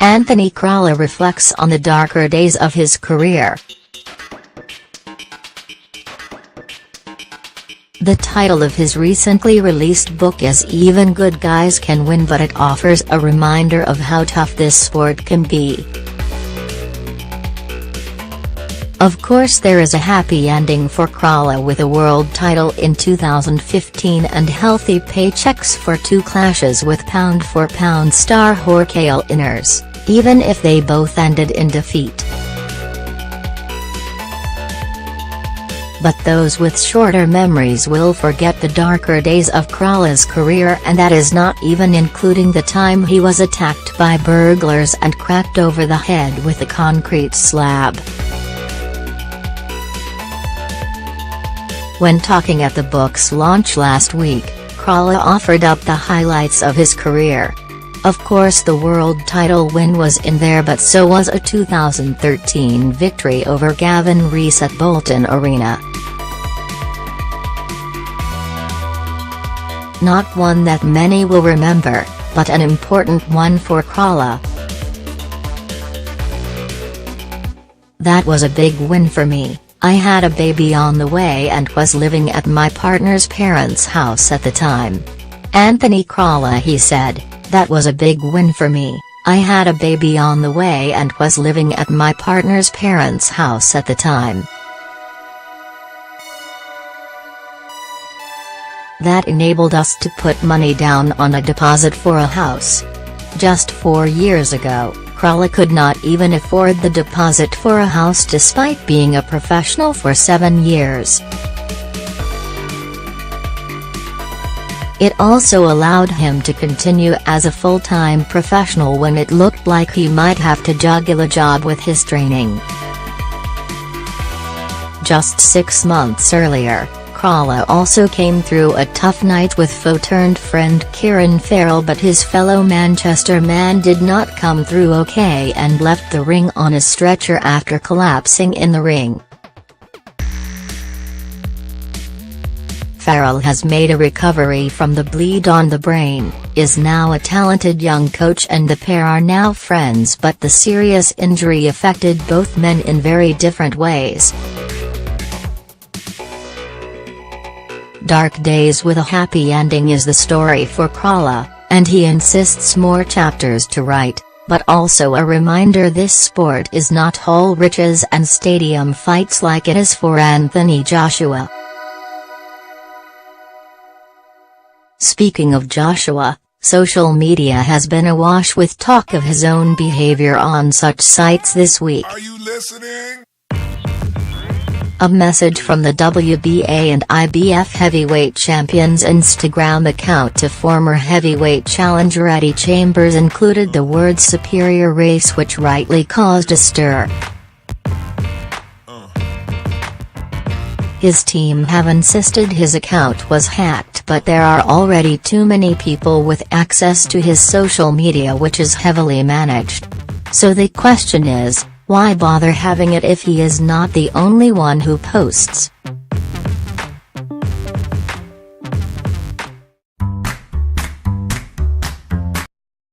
Anthony Crolla reflects on the darker days of his career. The title of his recently released book is Even Good Guys Can Win, but it offers a reminder of how tough this sport can be. Of course, there is a happy ending for Crolla with a world title in 2015 and healthy paychecks for two clashes with pound-for-pound star REUTERS, even if they both ended in defeat. But those with shorter memories will forget the darker days of Crolla's career, and that is not even including the time he was attacked by burglars and cracked over the head with a concrete slab. When talking at the book's launch last week, Crolla offered up the highlights of his career. Of course, the world title win was in there, but so was a 2013 victory over Gavin Rees at Bolton Arena. Not one that many will remember, but an important one for Crolla. "That was a big win for me. I had a baby on the way and was living at my partner's parents' house at the time." Anthony Crolla, he said, "That was a big win for me. I had a baby on the way and was living at my partner's parents' house at the time. That enabled us to put money down on a deposit for a house. Just 4 years ago, Crolla could not even afford the deposit for a house despite being a professional for 7 years. It also allowed him to continue as a full-time professional when it looked like he might have to juggle a job with his training." Just 6 months earlier, Crolla also came through a tough night with foe-turned-friend Kieran Farrell, but his fellow Manchester man did not come through okay and left the ring on a stretcher after collapsing in the ring. Farrell has made a recovery from the bleed on the brain, is now a talented young coach, and the pair are now friends, but the serious injury affected both men in very different ways. Dark Days with a Happy Ending is the story for Crolla, and he insists more chapters to write, but also a reminder this sport is not all riches and stadium fights like it is for Anthony Joshua. Speaking of Joshua, social media has been awash with talk of his own behavior on such sites this week. Are you listening? A message from the WBA and IBF heavyweight champions' Instagram account to former heavyweight challenger Eddie Chambers included the word superior race, which rightly caused a stir. His team have insisted his account was hacked, but there are already too many people with access to his social media, which is heavily managed. So the question is, why bother having it if he is not the only one who posts?